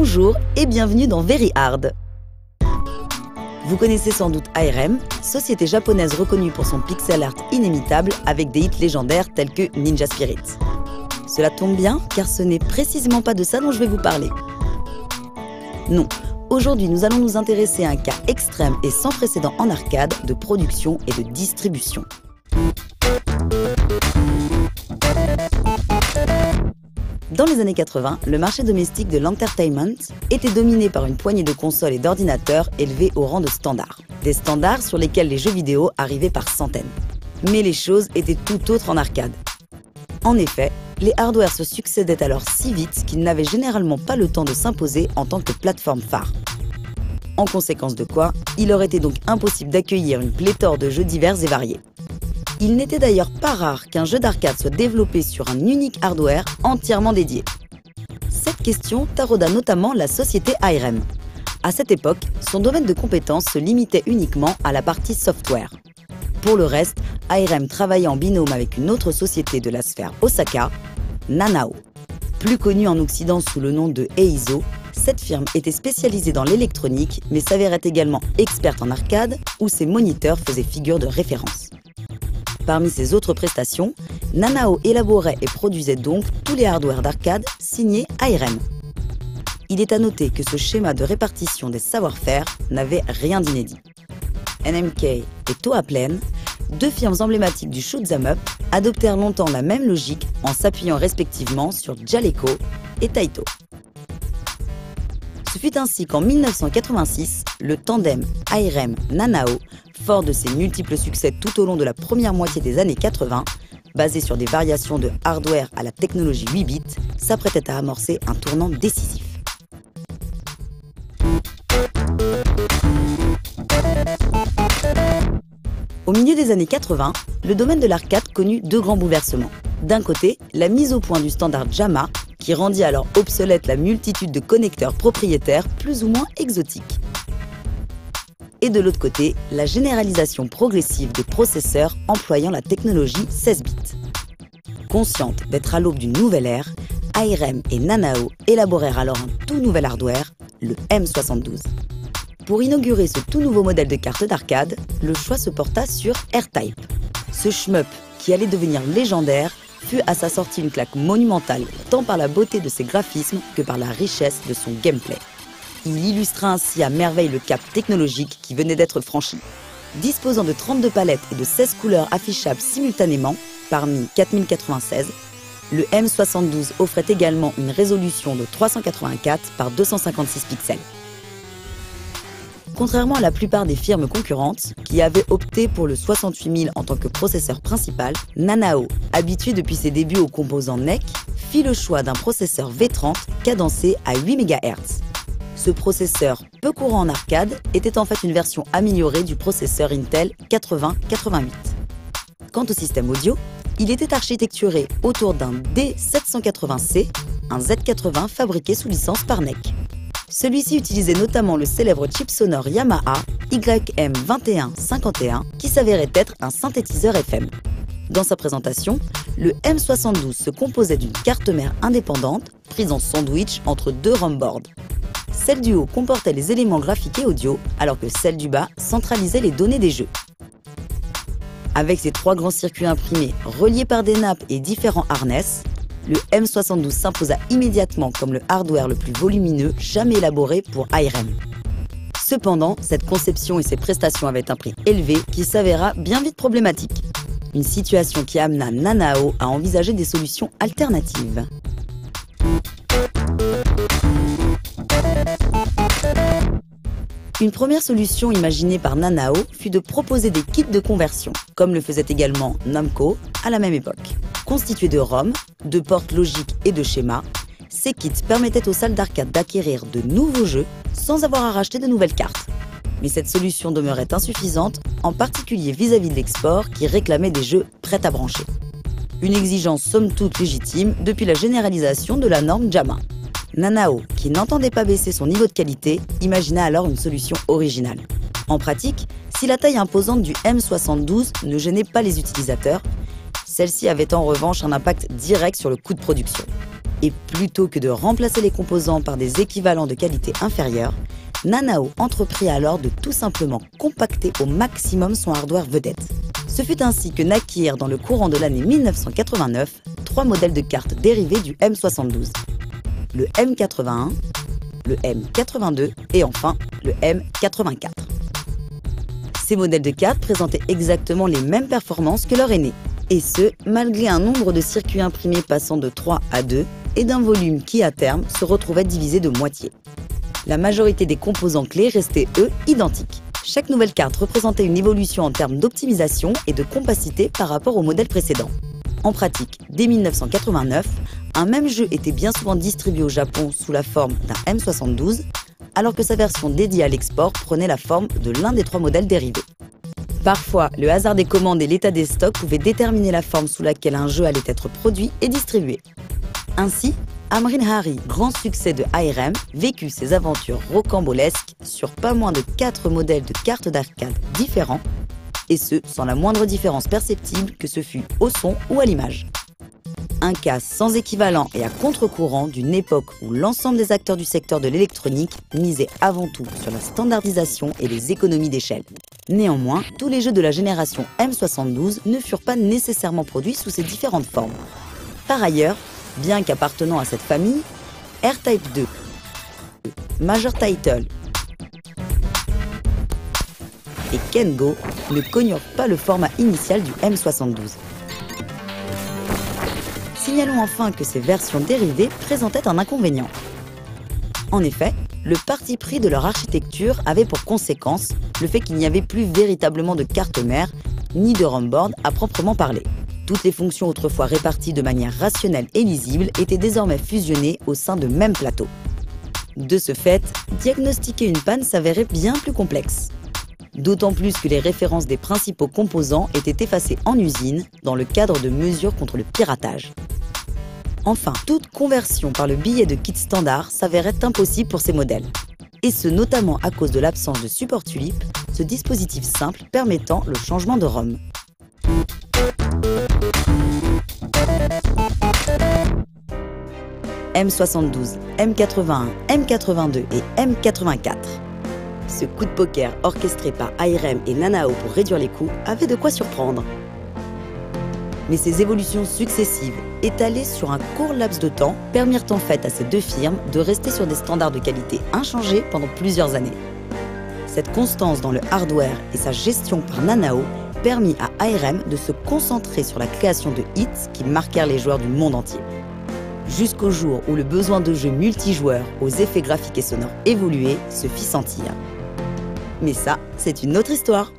Bonjour et bienvenue dans Very Hard. Vous connaissez sans doute ARM, société japonaise reconnue pour son pixel art inimitable avec des hits légendaires tels que Ninja Spirit. Cela tombe bien car ce n'est précisément pas de ça dont je vais vous parler. Non, aujourd'hui nous allons nous intéresser à un cas extrême et sans précédent en arcade, de production et de distribution. Dans les années 80, le marché domestique de l'entertainment était dominé par une poignée de consoles et d'ordinateurs élevés au rang de standards. Des standards sur lesquels les jeux vidéo arrivaient par centaines. Mais les choses étaient tout autres en arcade. En effet, les hardwares se succédaient alors si vite qu'ils n'avaient généralement pas le temps de s'imposer en tant que plateforme phare. En conséquence de quoi, il leur était donc impossible d'accueillir une pléthore de jeux divers et variés. Il n'était d'ailleurs pas rare qu'un jeu d'arcade soit développé sur un unique hardware entièrement dédié. Cette question tarauda notamment la société ARM. À cette époque, son domaine de compétence se limitait uniquement à la partie software. Pour le reste, ARM travaillait en binôme avec une autre société de la sphère Osaka, Nanao. Plus connue en Occident sous le nom de Eizo, cette firme était spécialisée dans l'électronique mais s'avérait également experte en arcade où ses moniteurs faisaient figure de référence. Parmi ses autres prestations, Nanao élaborait et produisait donc tous les hardwares d'arcade signés ARM. Il est à noter que ce schéma de répartition des savoir-faire n'avait rien d'inédit. NMK et Toaplan, deux firmes emblématiques du shoot'em up, adoptèrent longtemps la même logique en s'appuyant respectivement sur Jaleco et Taito. Ce fut ainsi qu'en 1986, le tandem ARM-Nanao, fort de ses multiples succès tout au long de la première moitié des années 80, basé sur des variations de hardware à la technologie 8 bits, s'apprêtait à amorcer un tournant décisif. Au milieu des années 80, le domaine de l'arcade connut deux grands bouleversements. D'un côté, la mise au point du standard JAMA, qui rendit alors obsolète la multitude de connecteurs propriétaires plus ou moins exotiques. Et de l'autre côté, la généralisation progressive des processeurs employant la technologie 16 bits. Consciente d'être à l'aube d'une nouvelle ère, ARM et Nanao élaborèrent alors un tout nouvel hardware, le M72. Pour inaugurer ce tout nouveau modèle de carte d'arcade, le choix se porta sur R-Type. Ce shmup, qui allait devenir légendaire, fut à sa sortie une claque monumentale, tant par la beauté de ses graphismes que par la richesse de son gameplay. Il illustra ainsi à merveille le cap technologique qui venait d'être franchi. Disposant de 32 palettes et de 16 couleurs affichables simultanément, parmi 4096, le M72 offrait également une résolution de 384 par 256 pixels. Contrairement à la plupart des firmes concurrentes, qui avaient opté pour le 68000 en tant que processeur principal, Nanao, habitué depuis ses débuts aux composants NEC, fit le choix d'un processeur V30 cadencé à 8 MHz. Ce processeur, peu courant en arcade, était en fait une version améliorée du processeur Intel 8088. Quant au système audio, il était architecturé autour d'un D780C, un Z80 fabriqué sous licence par NEC. Celui-ci utilisait notamment le célèbre chip sonore Yamaha YM2151 qui s'avérait être un synthétiseur FM. Dans sa présentation, le M72 se composait d'une carte mère indépendante prise en sandwich entre deux ROM boards. Celle du haut comportait les éléments graphiques et audio, alors que celle du bas centralisait les données des jeux. Avec ses trois grands circuits imprimés reliés par des nappes et différents harness, le M72 s'imposa immédiatement comme le hardware le plus volumineux jamais élaboré pour ARM. Cependant, cette conception et ses prestations avaient un prix élevé qui s'avéra bien vite problématique. Une situation qui amena Nanao à envisager des solutions alternatives. Une première solution imaginée par Nanao fut de proposer des kits de conversion, comme le faisait également Namco à la même époque. Constitués de ROM, de portes logiques et de schémas, ces kits permettaient aux salles d'arcade d'acquérir de nouveaux jeux sans avoir à racheter de nouvelles cartes. Mais cette solution demeurait insuffisante, en particulier vis-à-vis de l'export qui réclamait des jeux prêts à brancher. Une exigence somme toute légitime depuis la généralisation de la norme JAMA. Nanao, qui n'entendait pas baisser son niveau de qualité, imagina alors une solution originale. En pratique, si la taille imposante du M72 ne gênait pas les utilisateurs, celle-ci avait en revanche un impact direct sur le coût de production. Et plutôt que de remplacer les composants par des équivalents de qualité inférieure, Nanao entreprit alors de tout simplement compacter au maximum son hardware vedette. Ce fut ainsi que naquirent dans le courant de l'année 1989 3 modèles de cartes dérivés du M72. Le M81, le M82 et enfin le M84. Ces modèles de cartes présentaient exactement les mêmes performances que leur aîné, et ce, malgré un nombre de circuits imprimés passant de 3 à 2 et d'un volume qui, à terme, se retrouvait divisé de moitié. La majorité des composants clés restaient, eux, identiques. Chaque nouvelle carte représentait une évolution en termes d'optimisation et de compacité par rapport au modèle précédent. En pratique, dès 1989, un même jeu était bien souvent distribué au Japon sous la forme d'un M72, alors que sa version dédiée à l'export prenait la forme de l'un des 3 modèles dérivés. Parfois, le hasard des commandes et l'état des stocks pouvaient déterminer la forme sous laquelle un jeu allait être produit et distribué. Ainsi, Amrin Hari, grand succès de ARM, vécut ses aventures rocambolesques sur pas moins de 4 modèles de cartes d'arcade différents, et ce, sans la moindre différence perceptible que ce fût au son ou à l'image. Un cas sans équivalent et à contre-courant d'une époque où l'ensemble des acteurs du secteur de l'électronique misaient avant tout sur la standardisation et les économies d'échelle. Néanmoins, tous les jeux de la génération M72 ne furent pas nécessairement produits sous ces différentes formes. Par ailleurs, bien qu'appartenant à cette famille, R-Type 2, Major Title et Kengo ne connurent pas le format initial du M72. Signalons enfin que ces versions dérivées présentaient un inconvénient. En effet, le parti pris de leur architecture avait pour conséquence le fait qu'il n'y avait plus véritablement de carte mère, ni de ROM board à proprement parler. Toutes les fonctions autrefois réparties de manière rationnelle et lisible étaient désormais fusionnées au sein de mêmes plateaux. De ce fait, diagnostiquer une panne s'avérait bien plus complexe. D'autant plus que les références des principaux composants étaient effacées en usine dans le cadre de mesures contre le piratage. Enfin, toute conversion par le billet de kit standard s'avérait impossible pour ces modèles. Et ce notamment à cause de l'absence de support tulip, ce dispositif simple permettant le changement de ROM. M72, M81, M82 et M84. Ce coup de poker orchestré par ARM et Nanao pour réduire les coûts avait de quoi surprendre. Mais ces évolutions successives, étalées sur un court laps de temps, permirent en fait à ces deux firmes de rester sur des standards de qualité inchangés pendant plusieurs années. Cette constance dans le hardware et sa gestion par Nanao permit à ARM de se concentrer sur la création de hits qui marquèrent les joueurs du monde entier. Jusqu'au jour où le besoin de jeux multijoueurs aux effets graphiques et sonores évolués se fit sentir. Mais ça, c'est une autre histoire.